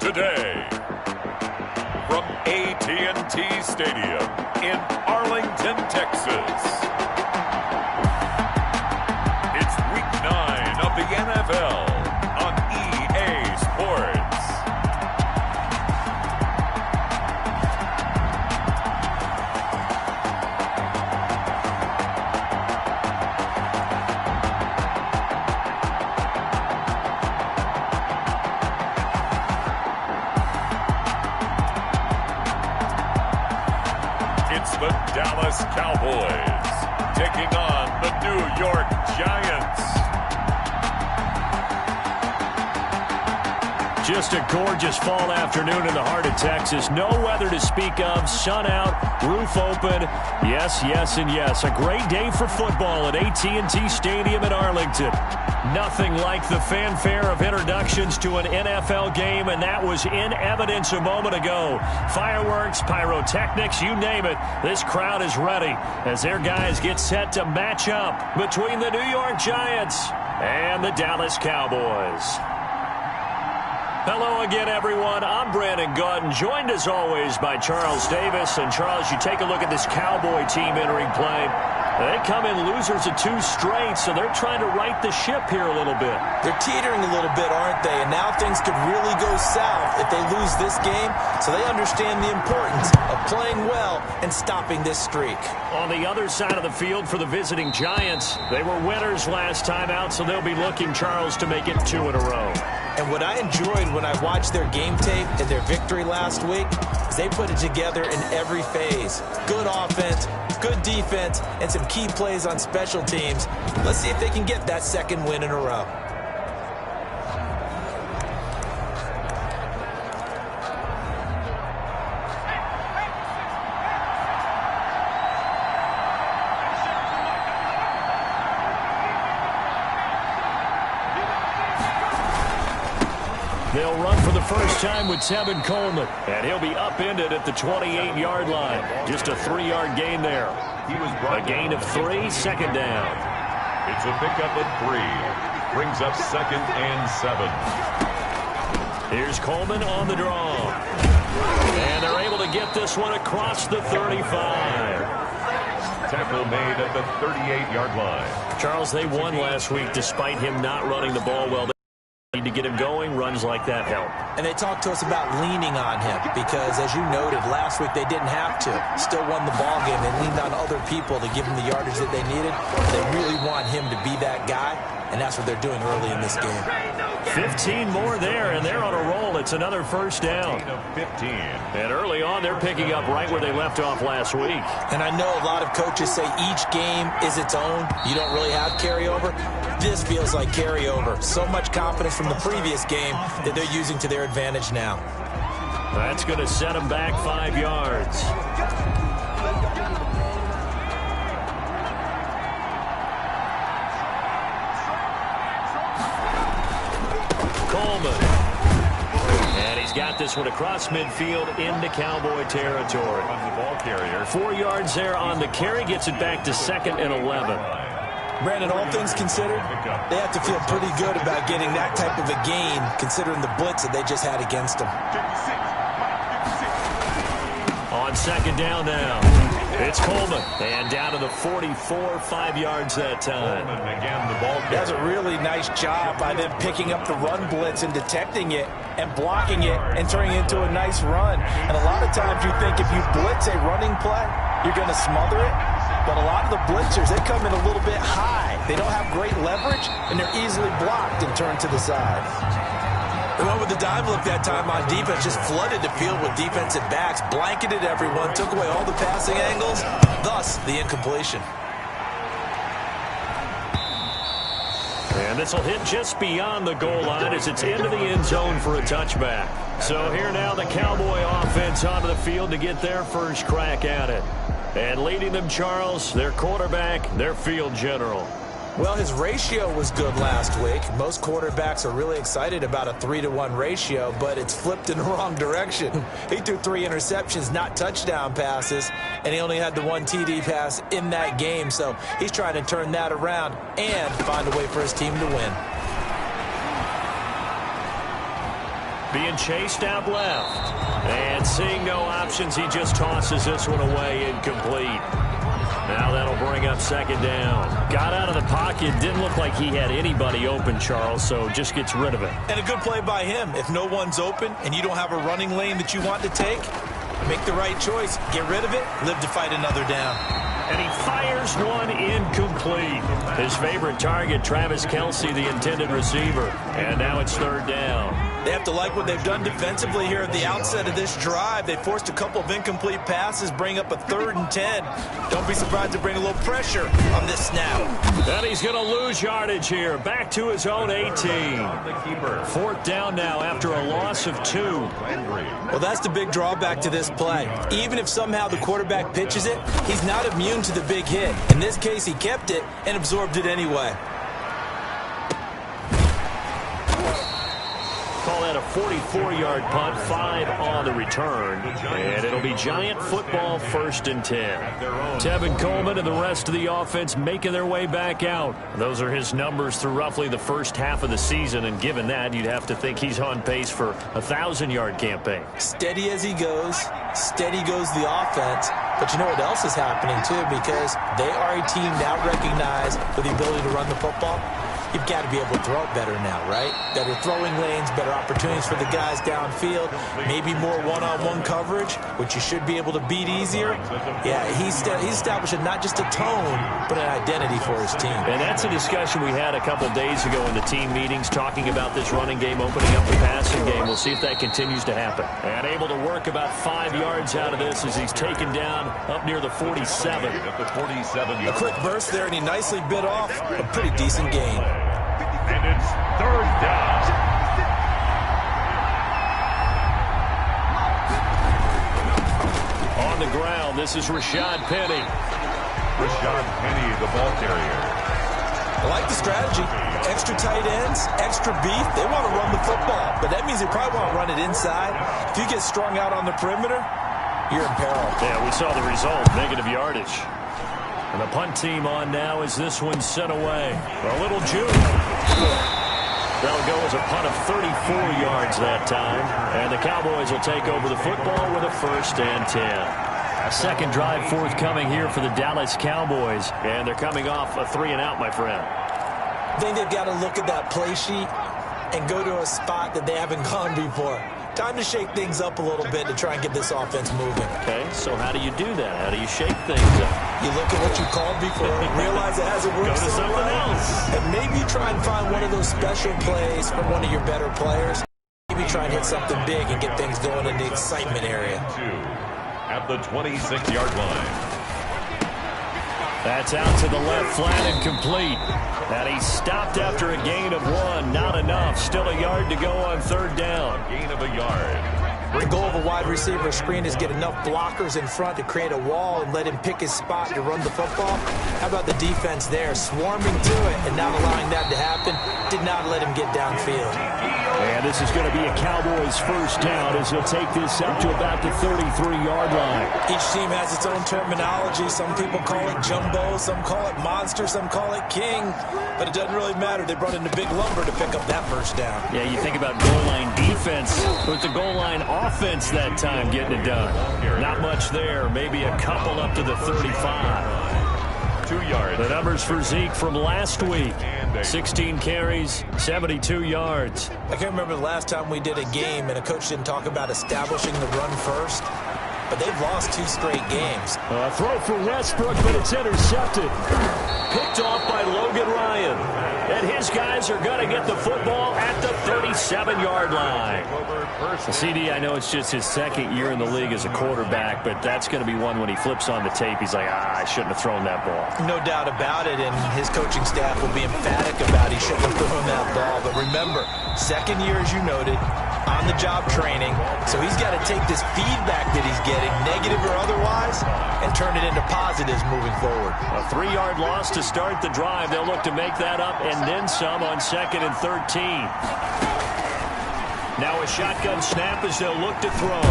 Today, from AT&T Stadium in Arlington, Texas, it's Week 9 of the NFL on EA Sports. It's the Dallas Cowboys taking on the New York Giants. Just a gorgeous fall afternoon in the heart of Texas. No weather to speak of. Sun out, roof open. Yes, yes, and yes. A great day for football at AT&T Stadium in Arlington. Nothing like the fanfare of introductions to an NFL game, and that was in evidence a moment ago. Fireworks, pyrotechnics, you name it. This crowd is ready as their guys get set to match up between the New York Giants and the Dallas Cowboys. Hello again, everyone. I'm Brandon Gautin, joined as always by Charles Davis. And Charles, you take a look at this Cowboy team entering play. They come in losers of 2 straight, so they're trying to right the ship here a little bit. They're teetering a little bit, aren't they? And now things could really go south if they lose this game. So they understand the importance of playing well and stopping this streak. On the other side of the field for the visiting Giants, they were winners last time out, so they'll be looking, Charles, to make it 2 in a row. And what I enjoyed when I watched their game tape and their victory last week is they put it together in every phase. Good offense, good defense, and some key plays on special teams. Let's see if they can get that 2nd win in a row. They'll run for the first time with Tevin Coleman, and he'll be upended at the 28-yard line. Just a 3-yard gain there. A gain of 3, 2nd down. It's a pickup of 3. Brings up 2nd and 7. Here's Coleman on the draw. And they're able to get this one across the 35. Tackle made at the 38-yard line. Charles, they won last week despite him not running the ball well. Need to get him going. Runs like that help. And they talked to us about leaning on him because, as you noted, last week they didn't have to. Still won the ball game. They leaned on other people to give them the yardage that they needed. They really want him to be that guy, and that's what they're doing early in this game. 15 more there, and they're on a roll. It's another first down. 15. And early on, they're picking up right where they left off last week. And I know a lot of coaches say each game is its own. You don't really have carryover. This feels like carryover. So much confidence from the previous game that they're using to their advantage now. That's going to set them back 5 yards. Coleman. And he's got this one across midfield into Cowboy territory. On the ball carrier. 4 yards there on the carry. Gets it back to 2nd and 11. Brandon, all things considered, they have to feel pretty good about getting that type of a gain considering the blitz that they just had against them. On 2nd down now, it's Coleman. And down to the 44, 5 yards that time. Coleman again, the ball carrier. That's a really nice job by them picking up the run blitz and detecting it and blocking it and turning it into a nice run. And a lot of times you think if you blitz a running play, you're going to smother it. But a lot of the blitzers, they come in a little bit high. They don't have great leverage, and they're easily blocked and turned to the side. They went with the dime look that time on defense, just flooded the field with defensive backs, blanketed everyone, took away all the passing angles, thus the incompletion. And this will hit just beyond the goal line as it's into the end zone for a touchback. So here now the Cowboy offense onto the field to get their first crack at it. And leading them, Charles, their quarterback, their field general. Well, his ratio was good last week. Most quarterbacks are really excited about a 3-to-1 ratio, but it's flipped in the wrong direction. He threw 3 interceptions, not touchdown passes, and he only had the 1 TD pass in that game. So he's trying to turn that around and find a way for his team to win. being chased out left. And seeing no options, he just tosses this one away, incomplete. Now that'll bring up second down. Got out of the pocket. Didn't look like he had anybody open, Charles, so just gets rid of it. And a good play by him. If no one's open and you don't have a running lane that you want to take, make the right choice. Get rid of it. Live to fight another down. And he fires one incomplete. His favorite target, Travis Kelce, the intended receiver. And now it's third down. They have to like what they've done defensively here at the outset of this drive. They forced a couple of incomplete passes, bring up a 3rd and 10. Don't be surprised to bring a little pressure on this snap. And he's going to lose yardage here. Back to his own 18. 4th down now after a loss of 2. Well, that's the big drawback to this play. Even if somehow the quarterback pitches it, he's not immune to the big hit. In this case, he kept it and absorbed it anyway. Call that a 44-yard punt, 5 on the return. And it'll be Giant football, 1st and 10. Tevin Coleman and the rest of the offense making their way back out. Those are his numbers through roughly the first half of the season, and given that, you'd have to think he's on pace for a 1,000-yard campaign. Steady as he goes, steady goes the offense. But you know what else is happening, too, because they are a team now recognized for the ability to run the football. You've got to be able to throw it better now, right? Better throwing lanes, better opportunities for the guys downfield, maybe more one-on-one coverage, which you should be able to beat easier. Yeah, he's establishing not just a tone, but an identity for his team. And that's a discussion we had a couple days ago in the team meetings, talking about this running game opening up the passing game. We'll see if that continues to happen. And able to work about 5 yards out of this as he's taken down up near the 47. A quick burst there, and he nicely bit off a pretty decent gain. And it's 3rd down. On the ground, this is Rashad Penny. Rashad Penny, the ball carrier. I like the strategy. Extra tight ends, extra beef. They want to run the football, but that means they probably want to run it inside. If you get strung out on the perimeter, you're in peril. Yeah, we saw the result, negative yardage. And the punt team on now as this one's sent away. A little juke. That'll go as a punt of 34 yards that time. And the Cowboys will take over the football with a 1st and 10. A second drive forthcoming here for the Dallas Cowboys. And they're coming off a 3-and-out, my friend. I think they've got to look at that play sheet and go to a spot that they haven't gone before. Time to shake things up a little bit to try and get this offense moving. Okay, so how do you do that? How do you shake things up? You look at what you called before, realize it hasn't worked Go to so something well, else. and maybe try and find one of those special plays from one of your better players. Maybe try and hit something big and get things going in the excitement area. At the 26-yard line. That's out to the left, flat and complete. And he stopped after a gain of 1. Not enough. Still a yard to go on 3rd down. Gain of a yard. The goal of a wide receiver screen is get enough blockers in front to create a wall and let him pick his spot to run the football. How about the defense there, swarming to it and not allowing that to happen? Did not let him get downfield. And this is going to be a Cowboys 1st down as he'll take this up to about the 33-yard line. Each team has its own terminology. Some people call it jumbo, some call it monster, some call it king. But it doesn't really matter. They brought in the big lumber to pick up that 1st down. Yeah, you think about goal line defense with the goal line offense that time getting it done. Not much there. Maybe a couple up to the 35. 2 yards. The numbers for Zeke from last week. 16 carries, 72 yards. I can't remember the last time we did a game and a coach didn't talk about establishing the run first. But they've lost 2 straight games. A throw for Westbrook, but it's intercepted. Picked off by Logan Ryan. And his guys are going to get the football at the 37-yard line. CD, I know it's just his 2nd year in the league as a quarterback, but that's going to be one when he flips on the tape, he's like, I shouldn't have thrown that ball. No doubt about it, and his coaching staff will be emphatic about he shouldn't have thrown that ball. But remember, 2nd year, as you noted, on-the-job training, so he's got to take this feedback that he's getting, negative or otherwise, and turn it into positives moving forward. A 3-yard loss to start the drive. They'll look to make that up and then some on 2nd and 13. Now a shotgun snap as they'll look to throw.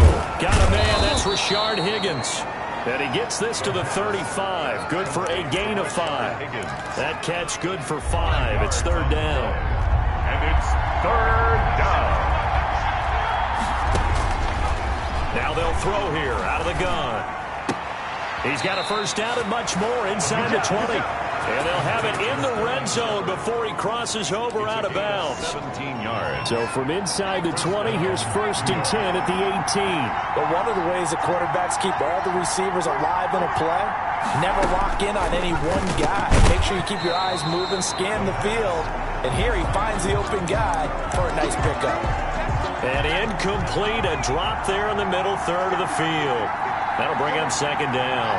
Got a man, that's Rashard Higgins. And he gets this to the 35. Good for a gain of 5. That catch good for 5. It's 3rd down. And it's 3rd down. throw here out of the gun. He's got a first down and much more inside the 20. And they'll have it in the red zone before he crosses over out of bounds. 17 yards. So from inside the 20, here's 1st and 10 at the 18. But one of the ways the quarterbacks keep all the receivers alive in a play, never lock in on any one guy. Make sure you keep your eyes moving, scan the field. And here he finds the open guy for a nice pickup. And incomplete, a drop there in the middle third of the field. That'll bring him 2nd down.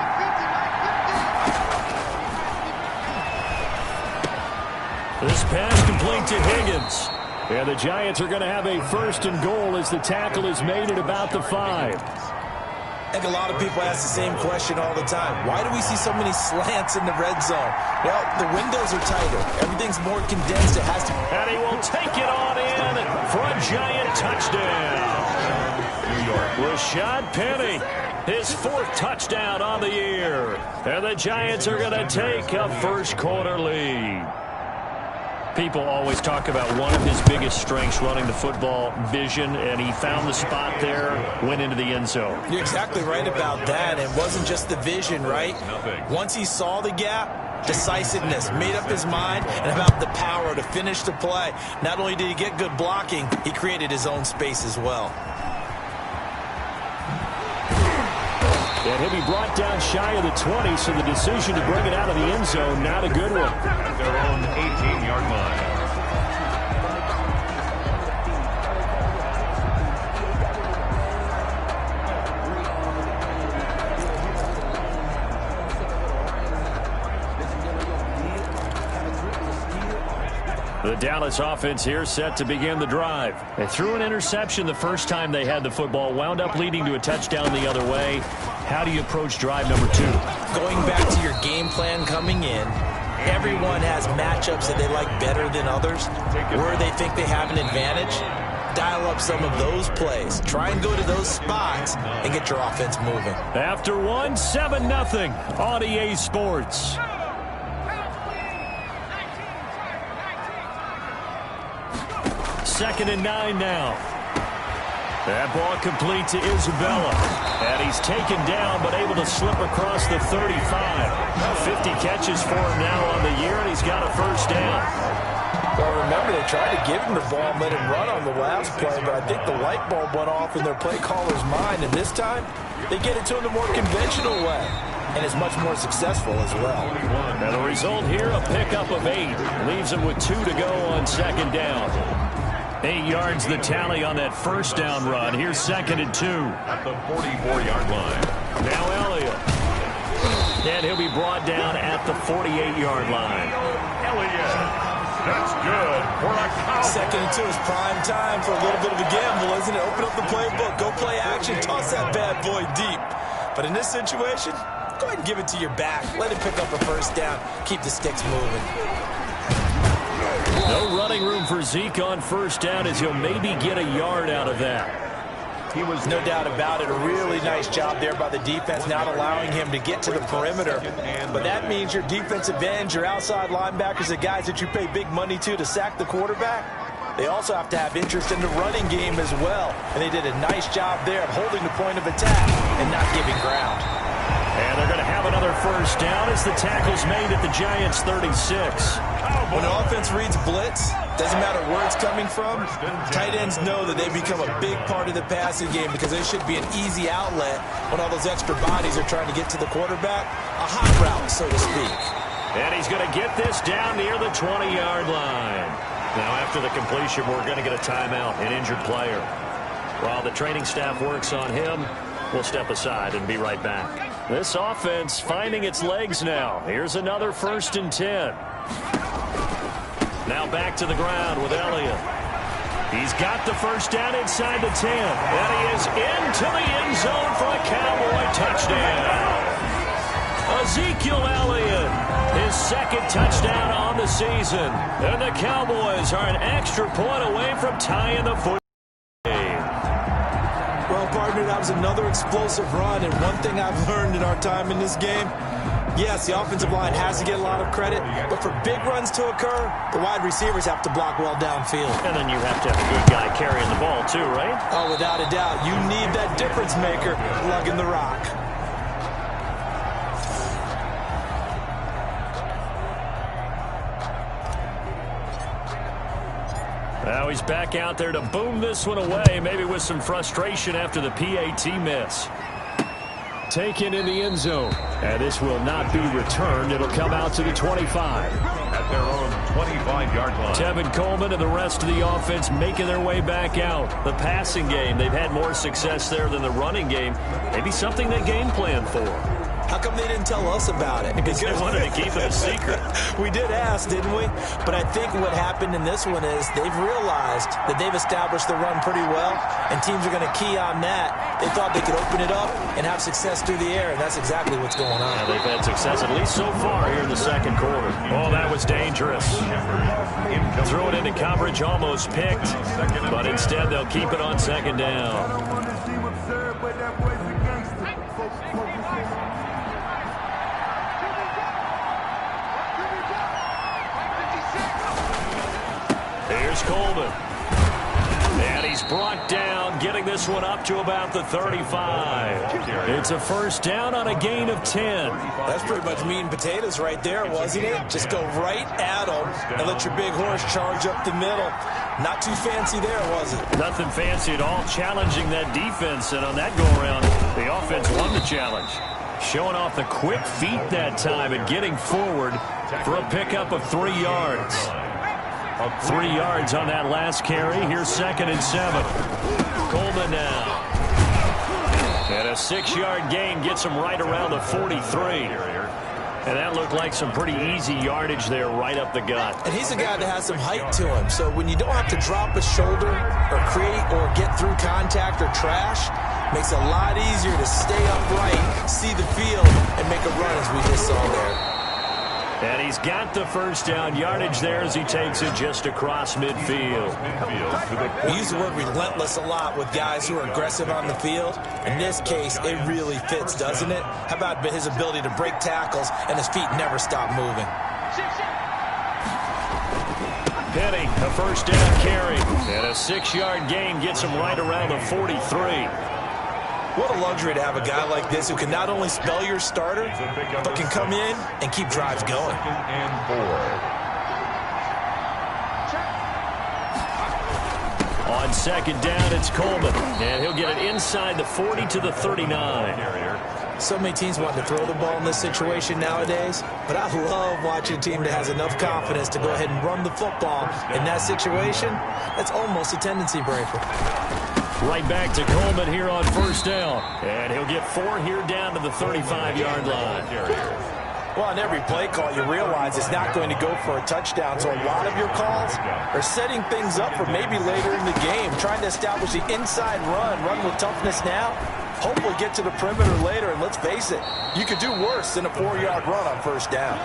This pass complete to Higgins. And the Giants are going to have a 1st and goal as the tackle is made at about the 5. I think a lot of people ask the same question all the time. Why do we see so many slants in the red zone? Well, the windows are tighter. Everything's more condensed. It has to. And he will take it on in for a Giant touchdown. New York. Rashad Penny, his 4th touchdown on the year. And the Giants are going to take a first-quarter lead. People always talk about one of his biggest strengths running the football, vision, and he found the spot there, went into the end zone. You're exactly right about that. It wasn't just the vision, right? Once he saw the gap, decisiveness, made up his mind, and about the power to finish the play. Not only did he get good blocking, he created his own space as well. And he'll be brought down shy of the 20, so the decision to bring it out of the end zone, not a good one. At their own 18-yard line. The Dallas offense here set to begin the drive. They threw an interception the first time they had the football, wound up leading to a touchdown the other way. How do you approach drive number 2? Going back to your game plan coming in, everyone has matchups that they like better than others. Where they think they have an advantage, dial up some of those plays. Try and go to those spots and get your offense moving. After 7-0 on EA Sports. Second and 9 now. That ball complete to Isabella. And he's taken down, but able to slip across the 35. 50 catches for him now on the year, and he's got a first down. Well, remember, they tried to give him the ball and let him run on the last play, but I think the light bulb went off in their play caller's mind, and this time, they get it to him the more conventional way. And it's much more successful as well. And the result here, a pickup of 8. Leaves him with 2 to go on 2nd down. 8 yards the tally on that first down run. Here's 2nd and 2. At the 44-yard line. Now Elliott. And he'll be brought down at the 48-yard line. Elliott. That's good for a Cowboys. 2nd and 2 is prime time for a little bit of a gamble, isn't it? Open up the playbook. Go play action. Toss that bad boy deep. But in this situation, go ahead and give it to your back. Let him pick up a first down. Keep the sticks moving. No running room for Zeke on first down as he'll maybe get a yard out of that. He was no doubt about it. A really nice job there by the defense, not allowing him to get to the perimeter. But that means your defensive ends, your outside linebackers, the guys that you pay big money to sack the quarterback, they also have to have interest in the running game as well. And they did a nice job there of holding the point of attack and not giving ground. And they're going to have another first down as the tackle's made at the Giants' 36. When an offense reads blitz, doesn't matter where it's coming from, tight ends know that they become a big part of the passing game because they should be an easy outlet when all those extra bodies are trying to get to the quarterback. A hot route, so to speak. And he's going to get this down near the 20-yard line. Now, after the completion, we're going to get a timeout, an injured player. While the training staff works on him, we'll step aside and be right back. This offense finding its legs now. Here's another 1st and 10. Now back to the ground with Elliott. He's got the first down inside the 10. And he is into the end zone for a Cowboy touchdown. Ezekiel Elliott, his 2nd touchdown on the season. And the Cowboys are an extra point away from tying the football game. Well, partner, that was another explosive run. And one thing I've learned in our time in this game, Yes, the offensive line has to get a lot of credit, but for big runs to occur, the wide receivers have to block well downfield. And then you have to have a good guy carrying the ball too, right? Oh, without a doubt. You need that difference maker lugging the rock. Now he's back out there to boom this one away, maybe with some frustration after the PAT miss. Taken in the end zone. And this will not be returned. It'll come out to the 25. At their own 25-yard line. Tevin Coleman and the rest of the offense making their way back out. The passing game, they've had more success there than the running game. Maybe something they game plan for. How come they didn't tell us about it? Because they wanted to keep it a secret. We did ask, didn't we? But I think what happened in this one is they've realized that they've established the run pretty well, and teams are going to key on that. They thought they could open it up and have success through the air, and that's exactly what's going on. Yeah, they've had success, at least so far, here in the second quarter. Oh, that was dangerous. Throw it into coverage, almost picked, but instead they'll keep it on second down. Here's Coleman. And he's brought down, getting this one up to about the 35. It's a first down on a gain of 10. That's pretty much meat and potatoes right there, wasn't it? Just go right at them and let your big horse charge up the middle. Not too fancy there, was it? Nothing fancy at all, challenging that defense. And on that go-around, the offense won the challenge. Showing off the quick feet that time and getting forward for a pickup of 3 yards. 3 yards on that last carry. Here's 2nd and 7. Coleman now. And a 6-yard gain gets him right around the 43. And that looked like some pretty easy yardage there right up the gut. And he's a guy that has some height to him. So when you don't have to drop a shoulder or create or get through contact or trash, makes it a lot easier to stay upright, see the field, and make a run as we just saw there. And he's got the first down yardage there as he takes it just across midfield. We use the word relentless a lot with guys who are aggressive on the field. In this case, it really fits, doesn't it? How about his ability to break tackles and his feet never stop moving? Penny, a first down carry. And a 6-yard gain gets him right around the 43. What a luxury to have a guy like this who can not only spell your starter, but can come in and keep drives going. On 2nd down, it's Coleman. And he'll get it inside the 40 to the 39. So many teams want to throw the ball in this situation nowadays, but I love watching a team that has enough confidence to go ahead and run the football in that situation. That's almost a tendency breaker. Right back to Coleman here on first down. And he'll get 4 here down to the 35-yard line. Well, on every play call, you realize it's not going to go for a touchdown. So a lot of your calls are setting things up for maybe later in the game, trying to establish the inside run with toughness now. Hopefully get to the perimeter later, and let's face it, you could do worse than a 4-yard run on first down.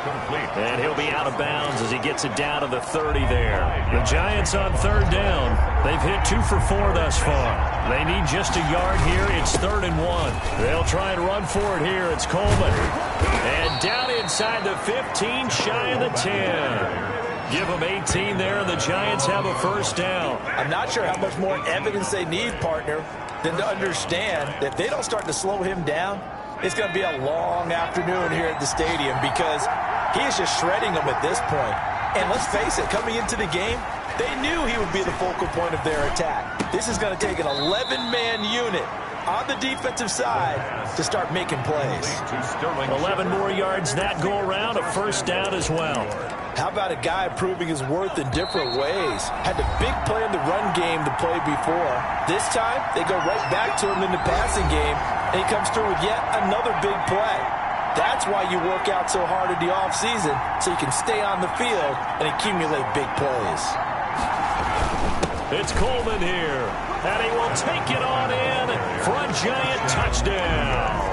And he'll be out of bounds as he gets it down to the 30 there. The Giants on 3rd down. They've hit 2 for 4 thus far. They need just a yard here. It's 3rd and 1. They'll try and run for it here. It's Coleman. And down inside the 15, shy of the 10. Give them 18 there, and the Giants have a first down. I'm not sure how much more evidence they need, partner, than to understand that if they don't start to slow him down, it's going to be a long afternoon here at the stadium because he is just shredding them at this point. And let's face it, coming into the game, they knew he would be the focal point of their attack. This is going to take an 11-man unit on the defensive side to start making plays. 11 more yards that go around, a first down as well. How about a guy proving his worth in different ways? Had the big play in the run game to play before. This time, they go right back to him in the passing game, and he comes through with yet another big play. That's why you work out so hard in the offseason, so you can stay on the field and accumulate big plays. It's Coleman here, and he will take it on in for a Giant touchdown.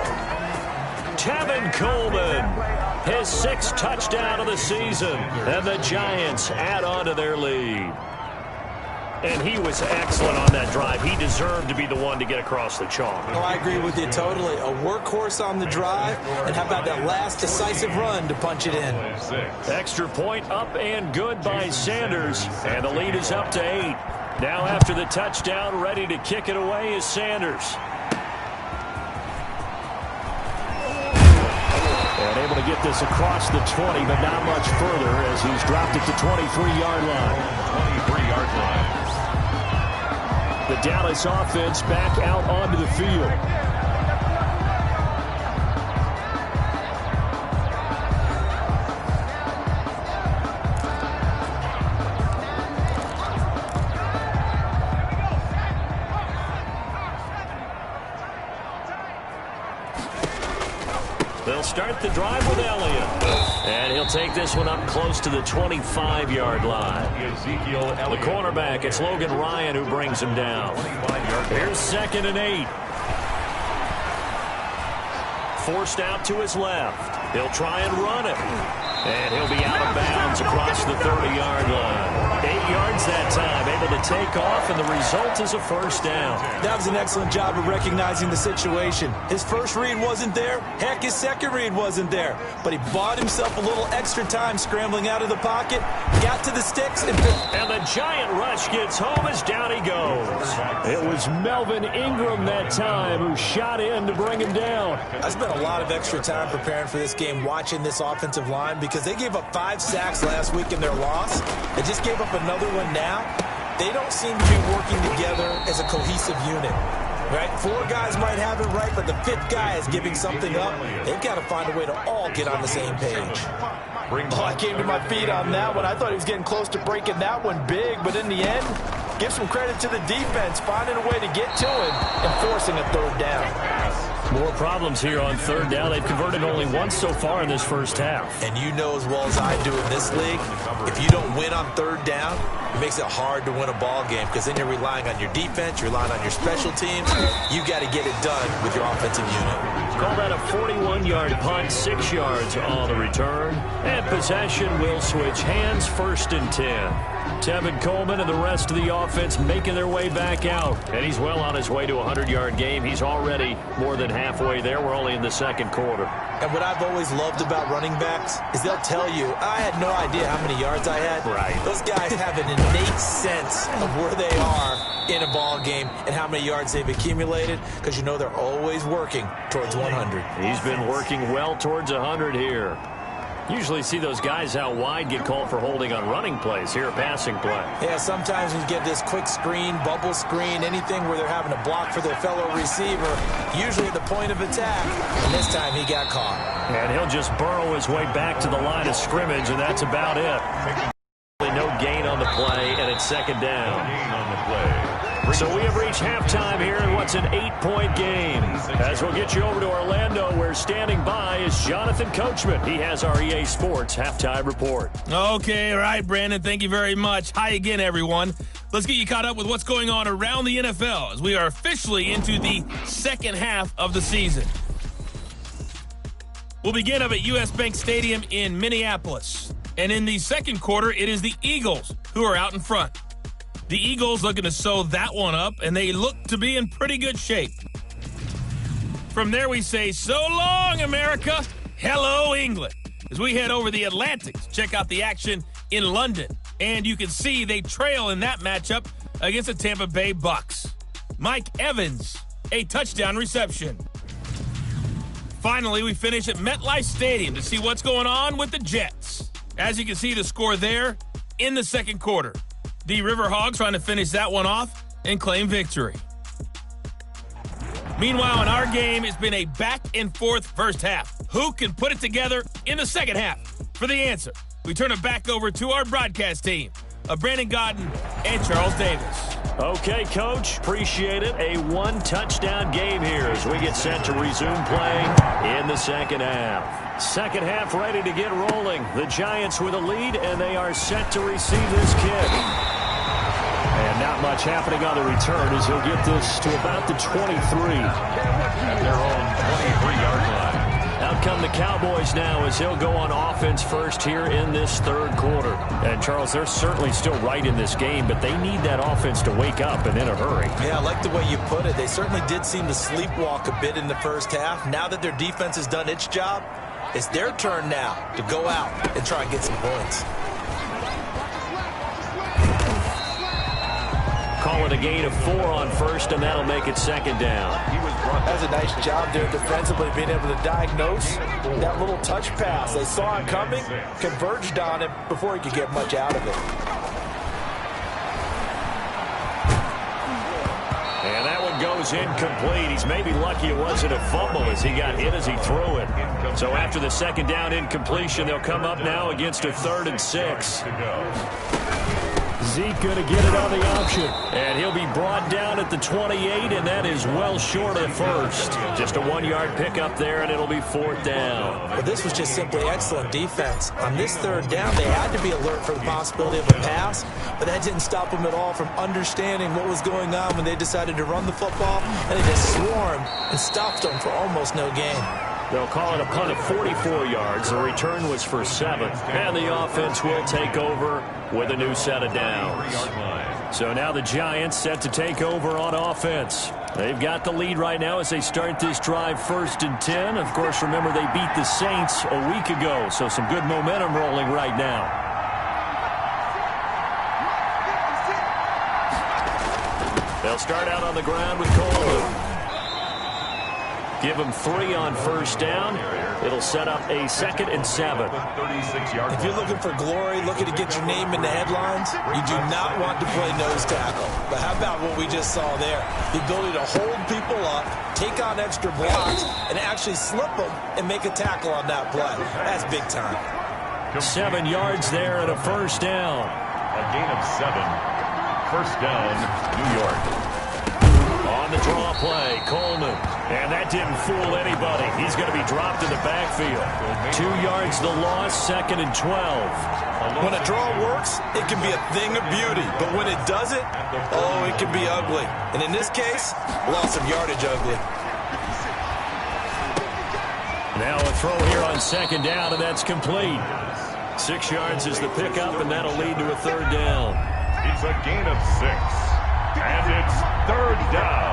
Tevin Coleman, his 6th touchdown of the season, and the Giants add on to their lead. And he was excellent on that drive. He deserved to be the one to get across the chalk. Oh, I agree with you totally. A workhorse on the drive, and how about that last decisive run to punch it in? Extra point up and good by Sanders, and the lead is up to 8. Now after the touchdown, ready to kick it away is Sanders. And able to get this across the 20, but not much further as he's dropped it to 23-yard line. 23-yard line. The Dallas offense back out onto the field. They'll start the drive with Elliott. And he'll take this one up close to the 25-yard line. The cornerback, it's Logan Ryan who brings him down. Here's 2nd and 8. Forced out to his left. He'll try and run it. And he'll be out of bounds across the 30-yard line. 8 yards that time, able to take off, and the result is a first down. That was an excellent job of recognizing the situation. His first read wasn't there. Heck, his second read wasn't there. But he bought himself a little extra time scrambling out of the pocket, got to the sticks, and the giant rush gets home as down he goes. It was Melvin Ingram that time who shot in to bring him down. I spent a lot of extra time preparing for this game, watching this offensive line, because they gave up 5 sacks last week in their loss. They just gave up another one now. They don't seem to be working together as a cohesive unit. Right? 4 guys might have it right, but the 5th guy is giving something up. They've got to find a way to all get on the same page. Oh, I came to my feet on that one. I thought he was getting close to breaking that one big, but in the end, give some credit to the defense, finding a way to get to him and forcing a 3rd down. More problems here on 3rd down. They've converted only once so far in this first half. And you know as well as I do in this league, if you don't win on 3rd down, it makes it hard to win a ball game because then you're relying on your defense, you're relying on your special teams. You got to get it done with your offensive unit. Call that a 41-yard punt, 6 yards on the return. And possession will switch hands, 1st and 10. Tevin Coleman and the rest of the offense making their way back out. And he's well on his way to a 100-yard game. He's already more than halfway there. We're only in the 2nd quarter. And what I've always loved about running backs is they'll tell you, I had no idea how many yards I had. Right. Those guys have an innate sense of where they are in a ball game and how many yards they've accumulated because you know they're always working towards 100. He's been working well towards 100 here. Usually see those guys out wide get called for holding on running plays. Here, a passing play. Yeah, sometimes we get this quick screen, bubble screen, anything where they're having to block for their fellow receiver, usually at the point of attack. And this time he got caught. And he'll just burrow his way back to the line of scrimmage, and that's about it. No gain on the play, and it's 2nd down. So we have reached halftime here in what's an 8-point game. As we'll get you over to Orlando, where standing by is Jonathan Coachman. He has our EA Sports halftime report. Okay, all right, Brandon, thank you very much. Hi again, everyone. Let's get you caught up with what's going on around the NFL as we are officially into the 2nd half of the season. We'll begin up at U.S. Bank Stadium in Minneapolis. And in the 2nd quarter, it is the Eagles who are out in front. The Eagles looking to sew that one up, and they look to be in pretty good shape. From there, we say, so long, America. Hello, England. As we head over the Atlantic to check out the action in London. And you can see they trail in that matchup against the Tampa Bay Bucks. Mike Evans, a touchdown reception. Finally, we finish at MetLife Stadium to see what's going on with the Jets. As you can see, the score there in the 2nd quarter. The Riverhogs trying to finish that one off and claim victory. Meanwhile, in our game, it's been a back-and-forth first half. Who can put it together in the 2nd half? For the answer, we turn it back over to our broadcast team of Brandon Godden and Charles Davis. Okay, Coach, appreciate it. A 1-touchdown game here as we get set to resume play in the 2nd half. 2nd half ready to get rolling. The Giants with a lead, and they are set to receive this kick. And not much happening on the return as he'll get this to about the 23. At their own 23-yard line. Out come the Cowboys now as he'll go on offense first here in this third quarter. And, Charles, they're certainly still right in this game, but they need that offense to wake up and in a hurry. Yeah, I like the way you put it. They certainly did seem to sleepwalk a bit in the first half. Now that their defense has done its job, it's their turn now to go out and try and get some points. Call it a gain of 4 on first, and that'll make it second down. That's a nice job there defensively, being able to diagnose that little touch pass. They saw it coming, converged on it before he could get much out of it. And that one goes incomplete. He's maybe lucky it wasn't a fumble as he got hit as he threw it. So after the second down incompletion, they'll come up now against a 3rd and 6. Zeke going to get it on the option. And he'll be brought down at the 28, and that is well short of first. Just a 1-yard pickup there, and it'll be 4th down. Well, this was just simply excellent defense. On this 3rd down, they had to be alert for the possibility of a pass, but that didn't stop them at all from understanding what was going on when they decided to run the football, and they just swarmed and stopped them for almost no gain. They'll call it a punt of 44 yards. The return was for 7. And the offense will take over with a new set of downs. So now the Giants set to take over on offense. They've got the lead right now as they start this drive 1st and 10. Of course, remember they beat the Saints a week ago, so some good momentum rolling right now. They'll start out on the ground with Coleman. Give them 3 on first down. It'll set up a 2nd and 7. If you're looking for glory, looking to get your name in the headlines, you do not want to play nose tackle. But how about what we just saw there? The ability to hold people up, take on extra blocks, and actually slip them and make a tackle on that play. That's big time. 7 yards there and a first down. A gain of 7. First down, New York. On the draw play, Coleman. And that didn't fool anybody. He's going to be dropped in the backfield. 2 yards the loss, 2nd and 12. When a draw works, it can be a thing of beauty. But when it doesn't, oh, it can be ugly. And in this case, loss of yardage ugly. Now a throw here on 2nd down, and that's complete. 6 yards is the pickup, and that'll lead to a 3rd down. It's a gain of 6. And it's 3rd down.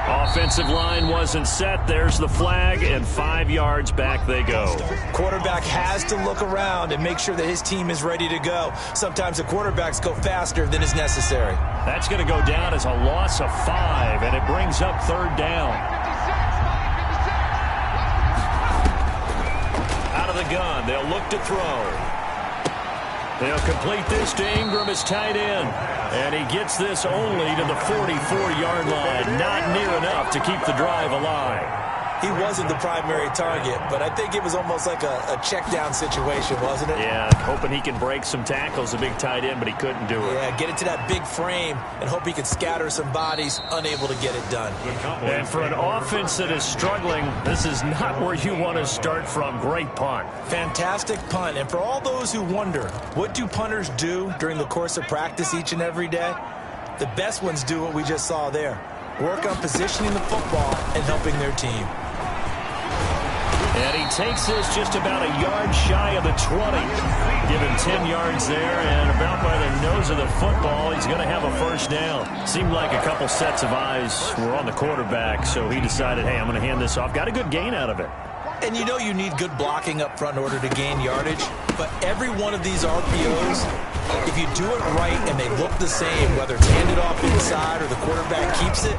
Offensive line wasn't set. There's the flag, and 5 yards back they go. Quarterback has to look around and make sure that his team is ready to go. Sometimes the quarterbacks go faster than is necessary. That's going to go down as a loss of 5, and it brings up 3rd down. Out of the gun, they'll look to throw. They'll complete this to Ingram as tight end. And he gets this only to the 44-yard line. Not near enough to keep the drive alive. He wasn't the primary target, but I think it was almost like a check-down situation, wasn't it? Yeah, hoping he can break some tackles, a big tight end, but he couldn't do it. Yeah, get it to that big frame and hope he can scatter some bodies, unable to get it done. And for an offense that is struggling, this is not where you want to start from. Great punt. Fantastic punt. And for all those who wonder, what do punters do during the course of practice each and every day? The best ones do what we just saw there. Work on positioning the football and helping their team. And he takes this just about a yard shy of the 20. Give him 10 yards there, and about by the nose of the football, he's going to have a first down. Seemed like a couple sets of eyes were on the quarterback, so he decided, hey, I'm going to hand this off. Got a good gain out of it. And you know you need good blocking up front in order to gain yardage, but every one of these RPOs, if you do it right and they look the same, whether it's handed off inside or the quarterback keeps it,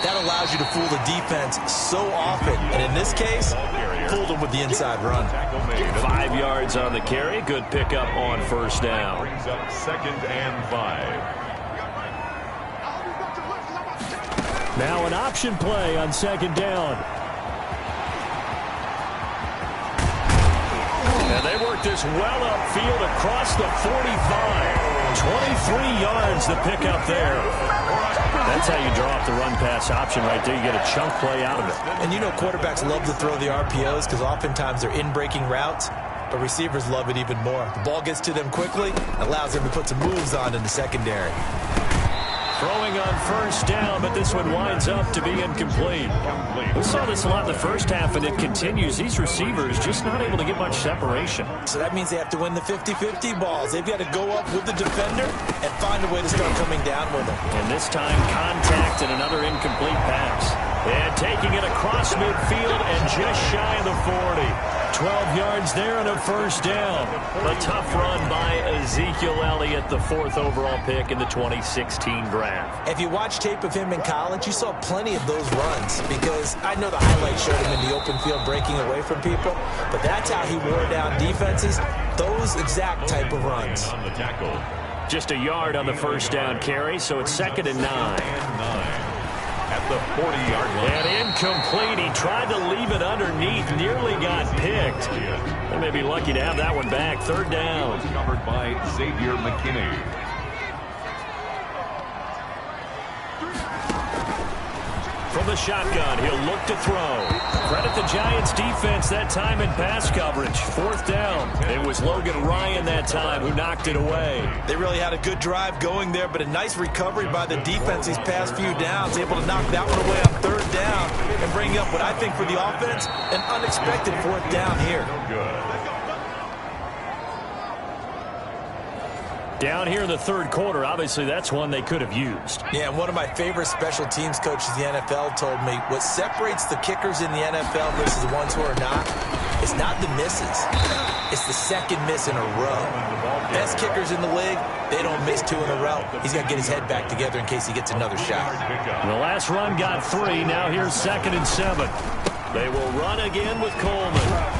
that allows you to fool the defense so often. And in this case, fooled them with the inside run. 5 yards on the carry. Good pickup on first down. Brings up 2nd and 5. Now an option play on 2nd down. And they work this well upfield across the 45. 23 yards the pickup there. That's how you draw up the run-pass option right there. You get a chunk play out of it. And you know quarterbacks love to throw the RPOs because oftentimes they're in-breaking routes, but receivers love it even more. The ball gets to them quickly, allows them to put some moves on in the secondary. Throwing on first down, but this one winds up to be incomplete. We saw this a lot in the first half, and it continues. These receivers just not able to get much separation. So that means they have to win the 50-50 balls. They've got to go up with the defender and find a way to start coming down with them. And this time, contact and another incomplete pass. And taking it across midfield and just shy of the 40. 12 yards there and a first down. A tough run by Ezekiel Elliott, the 4th overall pick in the 2016 draft. If you watch tape of him in college, you saw plenty of those runs because I know the highlights showed him in the open field breaking away from people, but that's how he wore down defenses, those exact type of runs. On the tackle. Just a yard on the first down carry, so it's 2nd and 9. At the 40-yard line. And incomplete. He tried to leave it underneath. Nearly got picked. They may be lucky to have that one back. 3rd down. Covered by Xavier McKinney. From the shotgun, he'll look to throw. Credit the Giants' defense that time in pass coverage. 4th down. It was Logan Ryan that time who knocked it away. They really had a good drive going there, but a nice recovery by the defense these past few downs. Able to knock that one away on 3rd down and bring up what I think for the offense, an unexpected 4th down here. Down here in the 3rd quarter, obviously that's one they could have used. Yeah, and one of my favorite special teams coaches in the NFL told me what separates the kickers in the NFL versus the ones who are not, it's not the misses. It's the second miss in a row. Best kickers in the league, they don't miss 2 in a row. He's got to get his head back together in case he gets another shot. The last run got 3. Now here's 2nd and 7. They will run again with Coleman.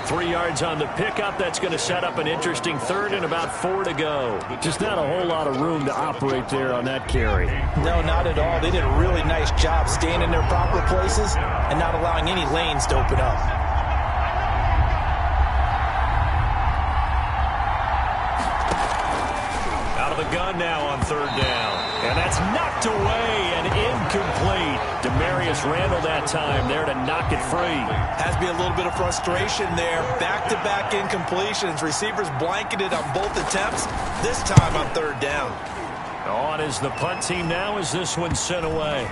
3 yards on the pickup. That's going to set up an interesting 3rd and about 4 to go. Just not a whole lot of room to operate there on that carry. No, not at all. They did a really nice job staying in their proper places and not allowing any lanes to open up. Out of the gun now on 3rd down. And that's knocked away and incomplete. Demarius Randall that time there to knock it free. Has to be a little bit of frustration there. Back-to-back incompletions. Receivers blanketed on both attempts. This time on 3rd down. On is the punt team now as this one's sent away.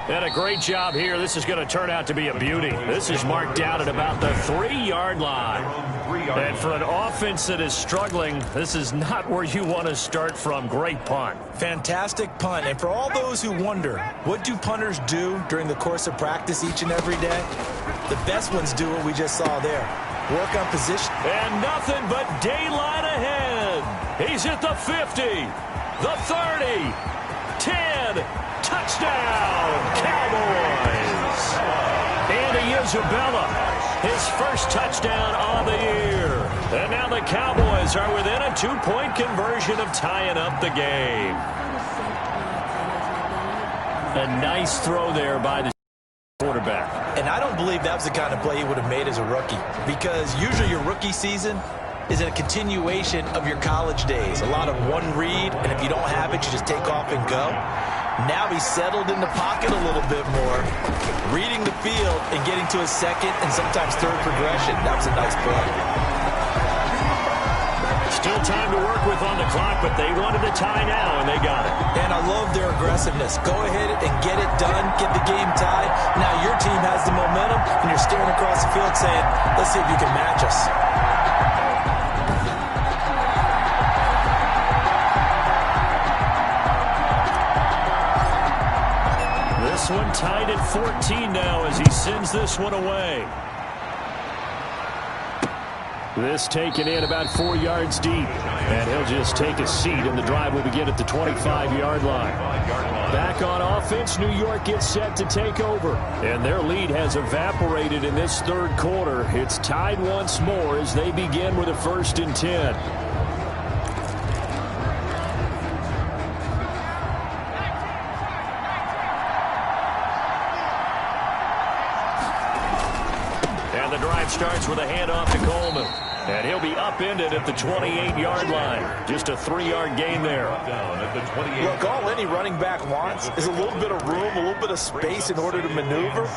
And a great job here. This is going to turn out to be a beauty. This is marked down at about the 3-yard line. And for an offense that is struggling, this is not where you want to start from. Great punt. Fantastic punt. And for all those who wonder, what do punters do during the course of practice each and every day? The best ones do what we just saw there. Work on position. And nothing but daylight ahead. He's at the 50, the 30, 10, touchdown, Cowboys. Andy Isabella, his first touchdown on the year. And now the Cowboys are within a 2-point conversion of tying up the game. A nice throw there by the quarterback. And I don't believe that was the kind of play he would have made as a rookie, because usually your rookie season is a continuation of your college days. A lot of one read, and if you don't have it, you just take off and go. Now he's settled in the pocket a little bit more, reading the field and getting to his 2nd and sometimes 3rd progression. That was a nice play. Still time to work with on the clock, but they wanted to tie now, and they got it. And I love their aggressiveness. Go ahead and get it done, get the game tied. Now your team has the momentum, and you're staring across the field saying, let's see if you can match us. This one tied at 14 now as he sends this one away. This taken in about 4 yards deep. And he'll just take a seat, and the drive will begin at the 25-yard line. Back on offense, New York gets set to take over. And their lead has evaporated in this 3rd quarter. It's tied once more as they begin with a 1st and 10. Starts with a handoff to Coleman. And he'll be upended at the 28-yard line. Just a 3-yard gain there. Look, all any running back wants is a little bit of room, a little bit of space in order to maneuver.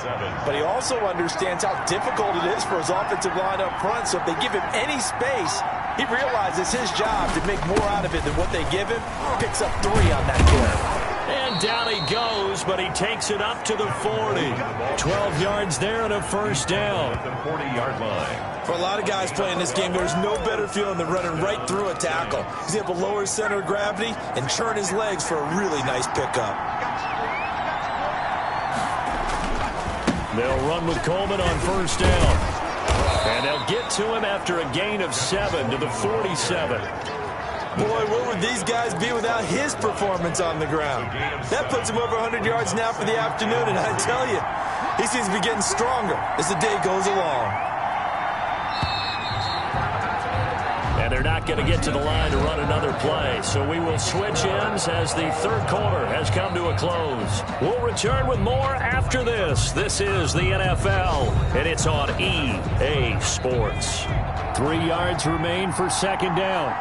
But he also understands how difficult it is for his offensive line up front. So if they give him any space, He realizes his job to make more out of it than what they give him. Picks up 3 on that carry. And down he goes, but he takes it up to the 40. 12 yards there and a first down. The 40-yard line. For a lot of guys playing this game, there's no better feeling than running right through a tackle. He's able to lower his center of gravity and churn his legs for a really nice pickup. They'll run with Coleman on first down. And they'll get to him after a gain of 7 to the 47. Boy, where would these guys be without his performance on the ground? That puts him over 100 yards now for the afternoon, and I tell you, he seems to be getting stronger as the day goes along. And they're not going to get to the line to run another play, so we will switch ends as the third quarter has come to a close. We'll return with more after this. This is the NFL, and it's on EA Sports. 3 yards remain for second down.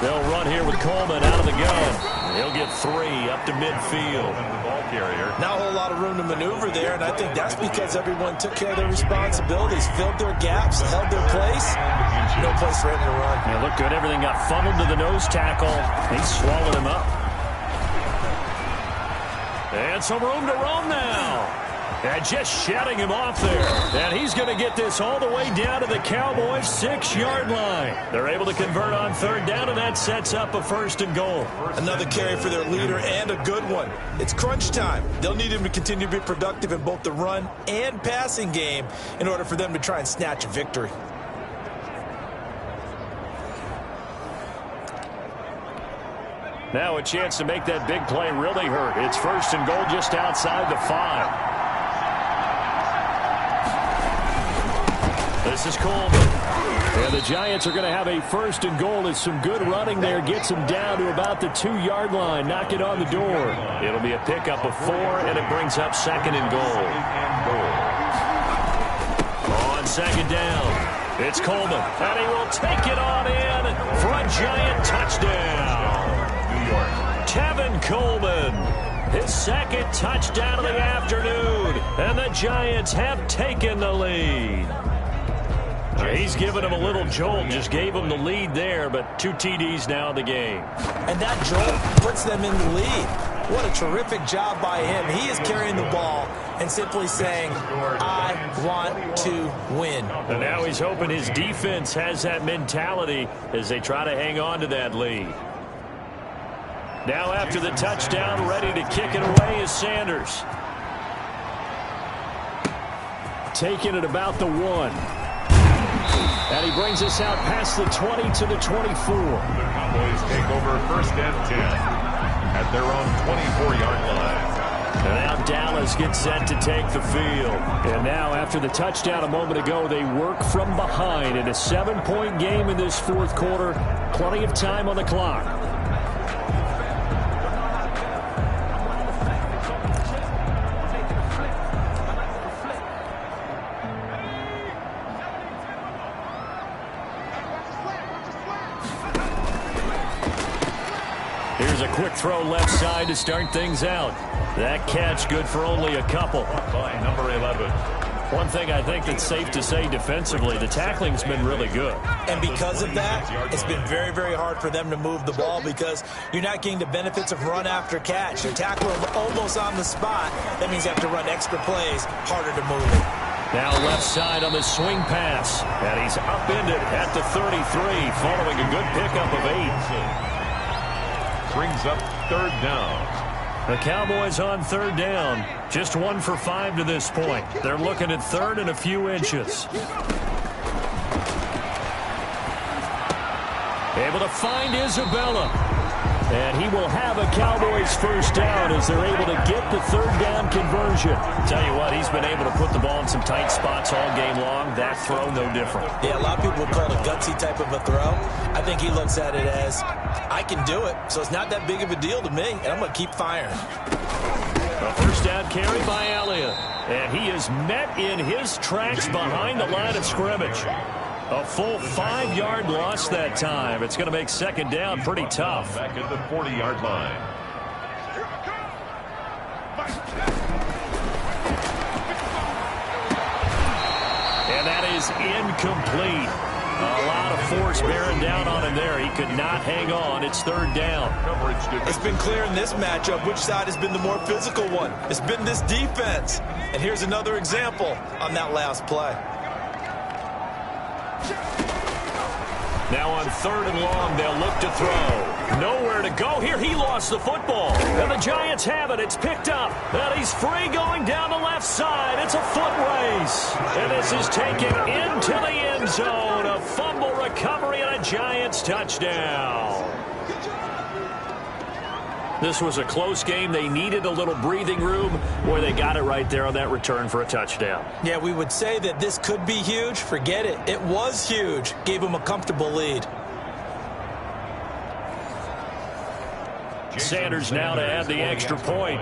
They'll run here with Coleman out of the gun. He'll get 3 up to midfield. The ball carrier. Not a whole lot of room to maneuver there, and I think that's because everyone took care of their responsibilities, filled their gaps, held their place. No place for him to run. Yeah, looked good. Everything got funneled to the nose tackle. He swallowed him up. And some room to roam now. And just shutting him off there. And he's going to get this all the way down to the Cowboys' 6-yard line. They're able to convert on third down, and that sets up a first and goal. Another carry for their leader, and a good one. It's crunch time. They'll need him to continue to be productive in both the run and passing game in order for them to try and snatch a victory. Now a chance to make that big play really hurt. It's first and goal just outside the 5. This is Coleman. And the Giants are going to have a first and goal as some good running there gets them down to about the 2-yard line. Knock it on the door. It'll be a pickup of 4, and it brings up second and goal. On second down, it's Coleman. And he will take it on in for a Giant touchdown. New York. Tevin Coleman. His second touchdown of the afternoon. And the Giants have taken the lead. He's given him a little jolt, just gave him the lead there, but 2 TDs now in the game. And that jolt puts them in the lead. What a terrific job by him. He is carrying the ball and simply saying, I want to win. And now he's hoping his defense has that mentality as they try to hang on to that lead. Now after the touchdown, ready to kick it away is Sanders. Taking it about the 1. And he brings us out past the 20 to the 24. The Cowboys take over first and 10 at their own 24-yard line. And now Dallas gets set to take the field. And now after the touchdown a moment ago, they work from behind in a 7-point game in this fourth quarter. Plenty of time on the clock. Here's a quick throw left side to start things out. That catch good for only a couple. By number 11. One thing I think that's safe to say defensively, the tackling's been really good. And because of that, it's been very, very hard for them to move the ball because you're not getting the benefits of run after catch. You're tackling almost on the spot. That means you have to run extra plays, harder to move it. Now left side on the swing pass. And he's upended at the 33 following a good pickup of 8. Brings up third down. The Cowboys on third down. Just 1 for 5 to this point. They're looking at third and a few inches. Able to find Isabella. And he will have a Cowboys first down as they're able to get the third down conversion. Tell you what, he's been able to put the ball in some tight spots all game long. That throw, no different. Yeah, a lot of people would call it a gutsy type of a throw. I think he looks at it as, I can do it, so it's not that big of a deal to me, and I'm going to keep firing. A first down carry by Elliott. And he is met in his tracks behind the line of scrimmage. A full 5-yard loss that time. It's going to make second down pretty tough. Back at the 40-yard line. And that is is incomplete. A lot of force bearing down on him there. He could not hang on. It's third down. It's been clear in this matchup which side has been the more physical one. It's been this defense. And here's another example on that last play. Now on third and long, they'll look to throw. Nowhere to go here. He lost the football. And the Giants have it. It's picked up. And he's free going down the left side. It's a foot race. And this is taken into the end zone. A fumble recovery and a Giants touchdown. This was a close game. They needed a little breathing room. Boy, they got it right there on that return for a touchdown. Yeah, we would say that this could be huge. Forget it. It was huge. Gave them a comfortable lead. Sanders now to add the extra point.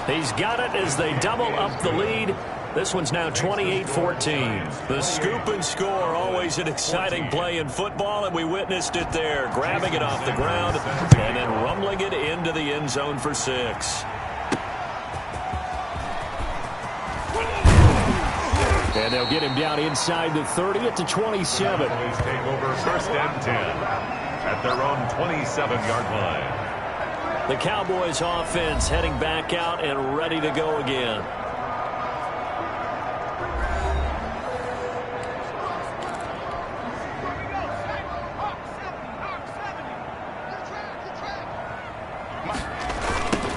He's got it as they double up the lead. This one's now 28-14. The scoop and score, always an exciting play in football, and we witnessed it there. Grabbing it off the ground and then rumbling it into the end zone for 6. And they'll get him down inside the 30 at the 27. Cowboys take over first and 10 at their own 27-yard line. The Cowboys offense heading back out and ready to go again.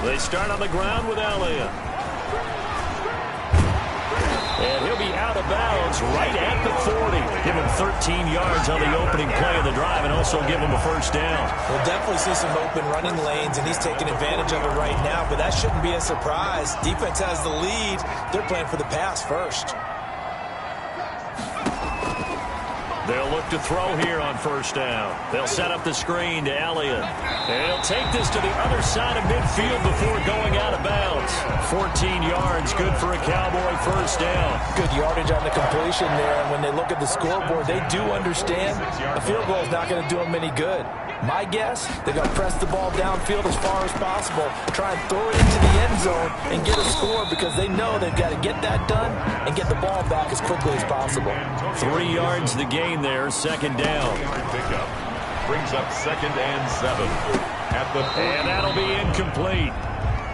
They start on the ground with Elliott. And he'll be out of bounds right at the 40. Give him 13 yards on the opening play of the drive and also give him a first down. We'll definitely see some open running lanes, and he's taking advantage of it right now, but that shouldn't be a surprise. Defense has the lead. They're playing for the pass first. They'll look to throw here on first down. They'll set up the screen to Elliott. And he'll take this to the other side of midfield before going out of bounds. 14 yards, good for a Cowboy first down. Good yardage on the completion there, and when they look at the scoreboard, they do understand a field goal is not going to do them any good. My guess, they're going to press the ball downfield as far as possible, try and throw it into the end zone and get a score because they know they've got to get that done and get the ball back as quickly as possible. 3 yards the gain there, second down. Pickup brings up second and 7 at the 40. And that'll be incomplete.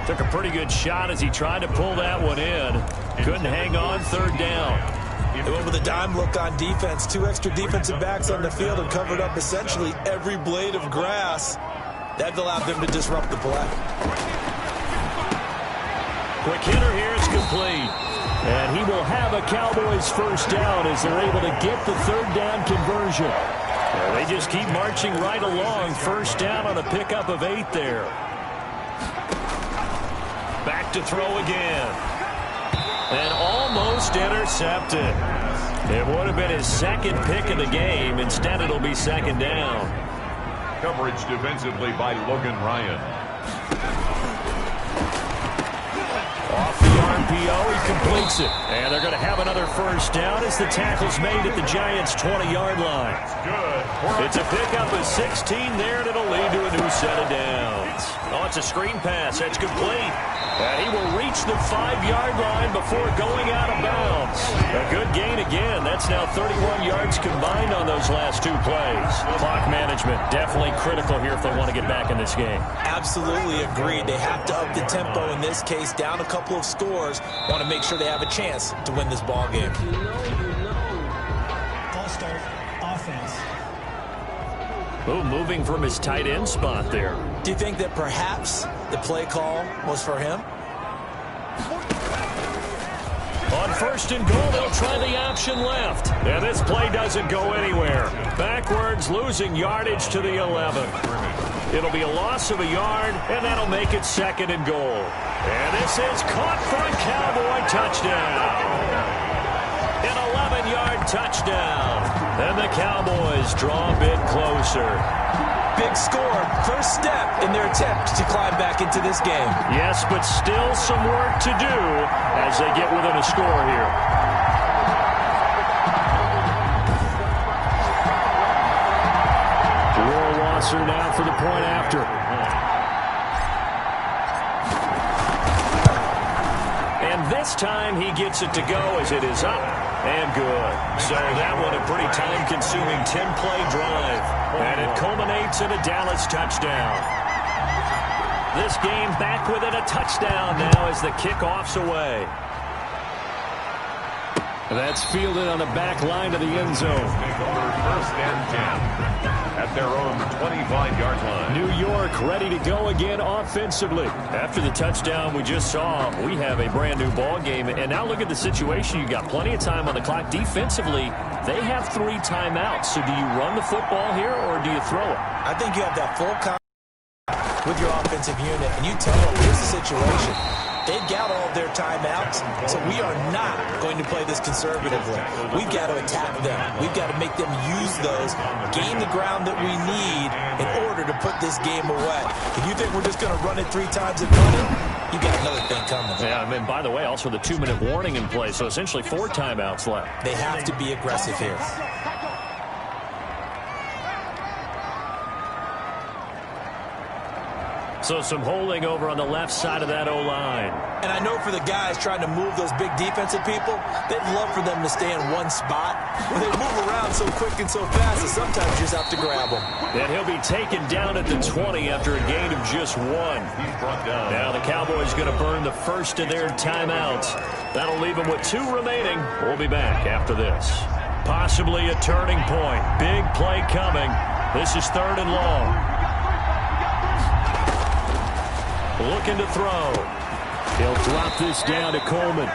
Took a pretty good shot as he tried to pull that one in. Couldn't hang on, third down. They went with a dime look on defense. 2 extra defensive backs on the field and covered up essentially every blade of grass. That allowed them to disrupt the play. Quick hitter here, it's complete. And he will have a Cowboys first down as they're able to get the third down conversion. And they just keep marching right along. First down on a pickup of 8 there. Back to throw again. And almost intercepted. It would have been his second pick of the game. Instead, it'll be second down. Coverage defensively by Logan Ryan. Off the RPO, he completes it. And they're going to have another first down as the tackle's made at the Giants' 20-yard line. It's a pickup of 16 there, and it'll lead to a new set of downs. Oh, it's a screen pass. That's complete. And he will reach the 5-yard line before going out of bounds. A good gain again. That's now 31 yards combined on those last 2 plays. Clock management definitely critical here if they want to get back in this game. Absolutely agreed. They have to up the tempo in this case, down a couple of scores. Want to make sure they have a chance to win this ball game. All-star offense. Oh, moving from his tight end spot there. Do you think that perhaps the play call was for him? On first and goal, they'll try the option left. And this play doesn't go anywhere. Backwards, losing yardage to the 11. It'll be a loss of a yard, and that'll make it second and goal. And this is caught for a Cowboy touchdown. An 11-yard touchdown. And the Cowboys draw a bit closer. Big score, first step in their attempt to climb back into this game. Yes, but still some work to do as they get within a score here. Will Wasser now for the point after. this time he gets it to go as it is up and good. So that one a pretty time-consuming 10-play drive. And it culminates in a Dallas touchdown. This game back within a touchdown now as the kickoff's away. That's fielded on the back line of the end zone. First and 10 at their own 25-yard line. New York ready to go again offensively. After the touchdown we just saw, we have a brand new ball game. And now look at the situation. You got plenty of time on the clock. Defensively, they have 3 timeouts. So do you run the football here or do you throw it? I think you have that full with your offensive unit, and you tell them, here's the situation. They've got all of their timeouts, so we are not going to play this conservatively. We've got to attack them. We've got to make them use those, gain the ground that we need in order to put this game away. If you think we're just going to run it 3 times and run it, you got another thing coming. Yeah, I mean, by the way, also the 2-minute warning in play, so essentially 4 timeouts left. They have to be aggressive here. So some holding over on the left side of that O-line. And I know for the guys trying to move those big defensive people, they'd love for them to stay in one spot. But they move around so quick and so fast that sometimes you just have to grab them. And he'll be taken down at the 20 after a gain of just 1. He's brought down. Now the Cowboys going to burn the first of their timeouts. That'll leave them with 2 remaining. We'll be back after this. Possibly a turning point. Big play coming. This is 3rd and long. Looking to throw. He'll drop this down to Coleman.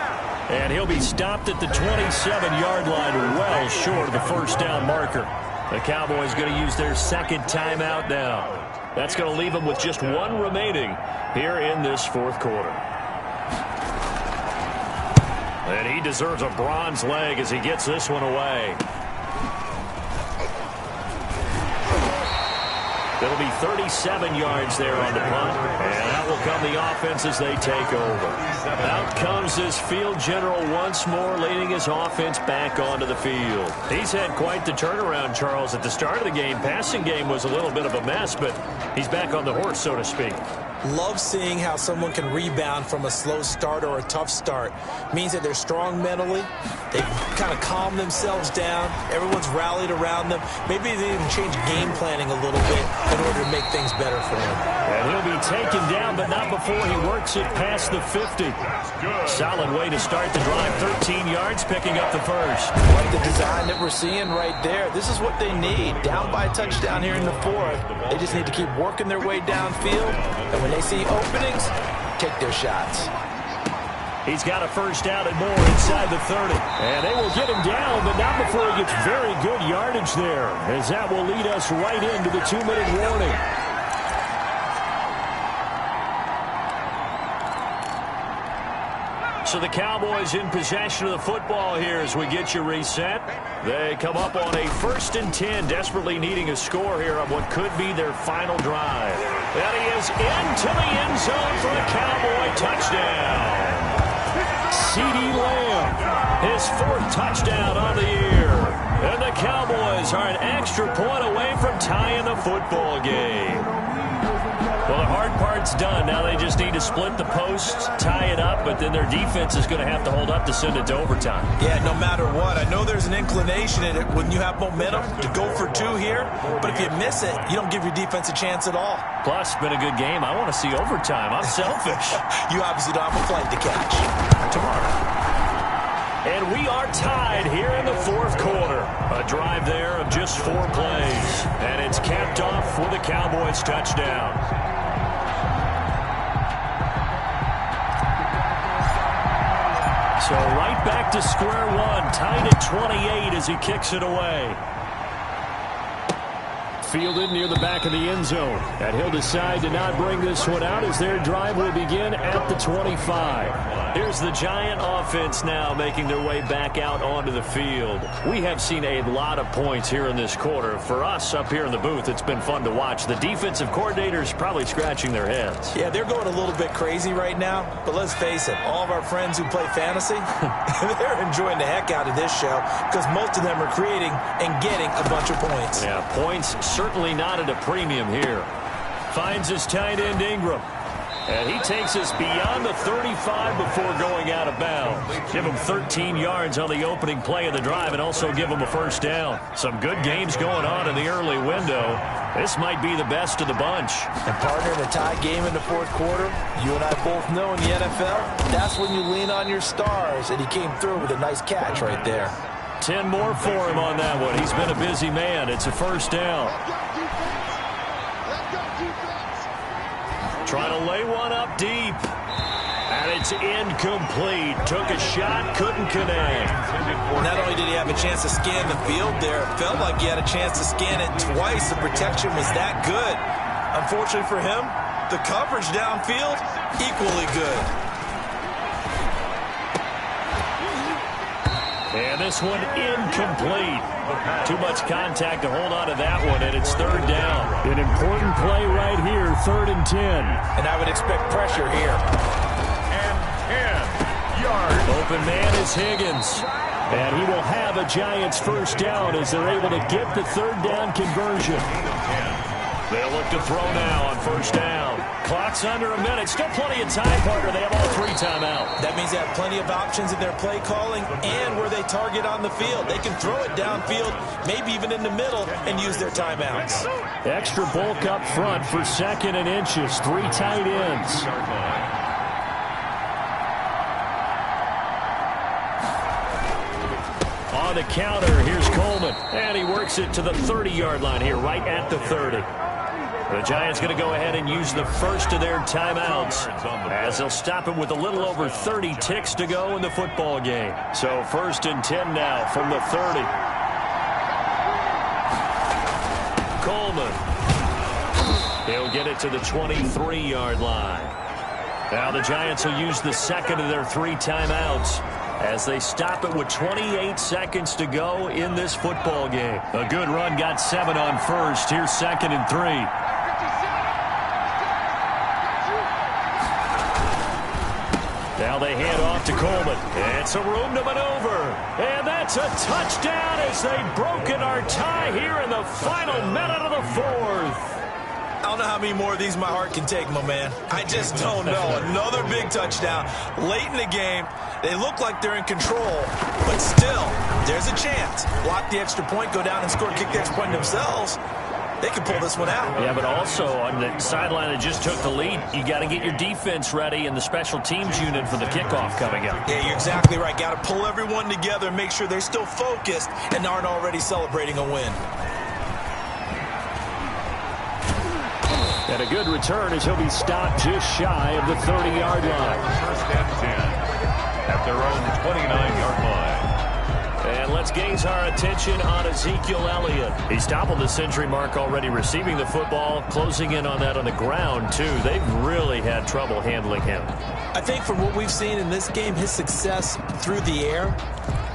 And he'll be stopped at the 27-yard line, well short of the first down marker. The Cowboys going to use their 2nd timeout now. That's going to leave them with just 1 remaining here in this 4th quarter. And he deserves a bronze leg as he gets this one away. It'll be 37 yards there on the punt. And out will come the offense as they take over. Out comes this field general once more, leading his offense back onto the field. He's had quite the turnaround, Charles. At the start of the game, passing game was a little bit of a mess, but he's back on the horse, so to speak. Love seeing how someone can rebound from a slow start or a tough start. Means that they're strong mentally. They kind of calm themselves down. Everyone's rallied around them. Maybe they even change game planning a little bit in order to make things better for him. And he'll be taken down, but not before he works it past the 50. Solid way to start the drive. 13 yards, picking up the first. Like the design that we're seeing right there. This is what they need. Down by a touchdown here in the 4th. They just need to keep working their way downfield. And when they see openings, take their shots. He's got a first down and more inside the 30. And they will get him down, but not before he gets very good yardage there, as that will lead us right into the 2-minute warning. So the Cowboys in possession of the football here as we get you reset. They come up on a 1st and 10, desperately needing a score here on what could be their final drive. And he is into the end zone for a Cowboy touchdown. CeeDee Lamb, his 4th touchdown on the year. And the Cowboys are an extra point away from tying the football game. Well, the hard part's done. Now they just need to split the posts, tie it up, but then their defense is going to have to hold up to send it to overtime. Yeah, no matter what. I know there's an inclination in it when you have momentum to go for 2 here, but if you miss it, you don't give your defense a chance at all. Plus, been a good game. I want to see overtime. I'm selfish. You obviously don't have a flight to catch. Tomorrow. And we are tied here in the 4th quarter. A drive there of just 4 plays. And it's capped off with a Cowboys touchdown. So right back to square one. Tied at 28 as he kicks it away. Fielded near the back of the end zone. And he'll decide to not bring this one out as their drive will begin at the 25. Here's the Giant offense now making their way back out onto the field. We have seen a lot of points here in this quarter. For us up here in the booth, it's been fun to watch. The defensive coordinators probably scratching their heads. Yeah, they're going a little bit crazy right now. But let's face it, all of our friends who play fantasy, they're enjoying the heck out of this show because most of them are creating and getting a bunch of points. Yeah, points certainly not at a premium here. Finds his tight end Ingram. And he takes us beyond the 35 before going out of bounds. Give him 13 yards on the opening play of the drive and also give him a first down. Some good games going on in the early window. This might be the best of the bunch. And partner, in a tie game in the fourth quarter, you and I both know in the NFL, that's when you lean on your stars. And he came through with a nice catch right there. 10 more for him on that one. He's been a busy man. It's a first down. Trying to lay one up deep. And it's incomplete. Took a shot, couldn't connect. Not only did he have a chance to scan the field there, it felt like he had a chance to scan it twice. The protection was that good. Unfortunately for him, the coverage downfield, equally good. And this one incomplete. Too much contact to hold on to that one, and it's third down. An important play right here, 3rd and 10. And I would expect pressure here. And 10 yards. Open man is Higgins. And he will have a Giants first down as they're able to get the third down conversion. They'll look to throw now on first down. Clock's under a minute. Still plenty of time, partner. They have all 3 timeouts. That means they have plenty of options in their play calling and where they target on the field. They can throw it downfield, maybe even in the middle, and use their timeouts. Extra bulk up front for 2nd and inches. 3 tight ends. On the counter, here's Coleman. And he works it to the 30-yard line here, right at the 30. The Giants going to go ahead and use the first of their timeouts as they'll stop it with a little over 30 ticks to go in the football game. So 1st and 10 now from the 30. Coleman. He'll get it to the 23-yard line. Now the Giants will use the second of their 3 timeouts as they stop it with 28 seconds to go in this football game. A good run, got 7 on first. Here's 2nd and 3. Now they hand off to Coleman. It's a room to maneuver. And that's a touchdown as they broken our tie here in the final minute of the 4th. I don't know how many more of these my heart can take, my man. I just don't know. Another big touchdown late in the game. They look like they're in control, but still, there's a chance. Block the extra point, go down and score, kick the extra point themselves. They can pull this one out. Yeah, but also on the sideline that just took the lead, you got to get your defense ready and the special teams unit for the kickoff coming up. Yeah, you're exactly right. Got to pull everyone together and make sure they're still focused and aren't already celebrating a win. And a good return as he'll be stopped just shy of the 30-yard line. 1st and 10 at their own 29-yard line. And let's gaze our attention on Ezekiel Elliott. He's toppled the century mark already receiving the football, closing in on that on the ground, too. They've really had trouble handling him. I think from what we've seen in this game, his success through the air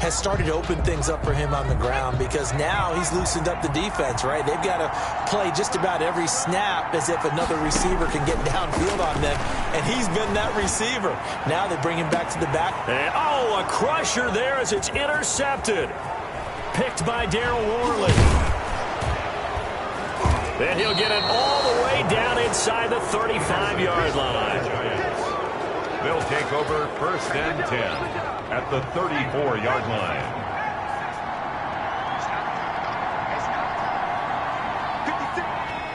has started to open things up for him on the ground because now he's loosened up the defense, right? They've got to play just about every snap as if another receiver can get downfield on them, and he's been that receiver. Now they bring him back to the back. And, oh, a crusher there as it's intercepted. Picked by Darryl Worley. Then he'll get it all the way down inside the 35-yard line. They'll take over 1st and 10 at the 34-yard line.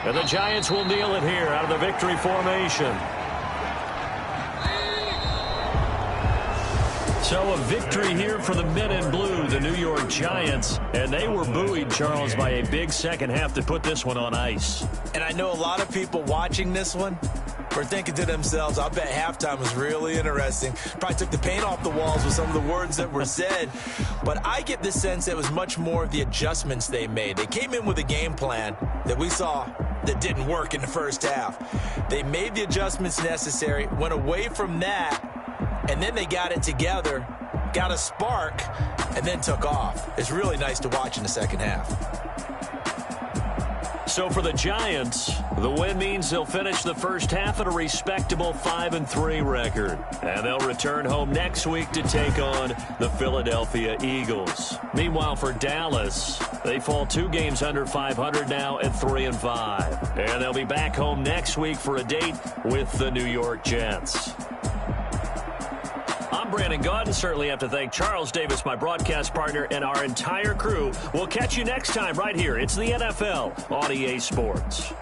And the Giants will kneel it here out of the victory formation. So a victory here for the men in blue, the New York Giants. And they were buoyed, Charles, by a big second half to put this one on ice. And I know a lot of people watching this one were thinking to themselves, I bet halftime was really interesting. Probably took the paint off the walls with some of the words that were said. But I get the sense it was much more of the adjustments they made. They came in with a game plan that we saw that didn't work in the first half. They made the adjustments necessary, went away from that, and then they got it together, got a spark, and then took off. It's really nice to watch in the second half. So for the Giants, the win means they'll finish the first half at a respectable 5-3 record. And they'll return home next week to take on the Philadelphia Eagles. Meanwhile, for Dallas, they fall 2 games under 500 now at 3-5. And they'll be back home next week for a date with the New York Jets. I'm Brandon Gaudin. Certainly have to thank Charles Davis, my broadcast partner, and our entire crew. We'll catch you next time right here. It's the NFL on EA Sports.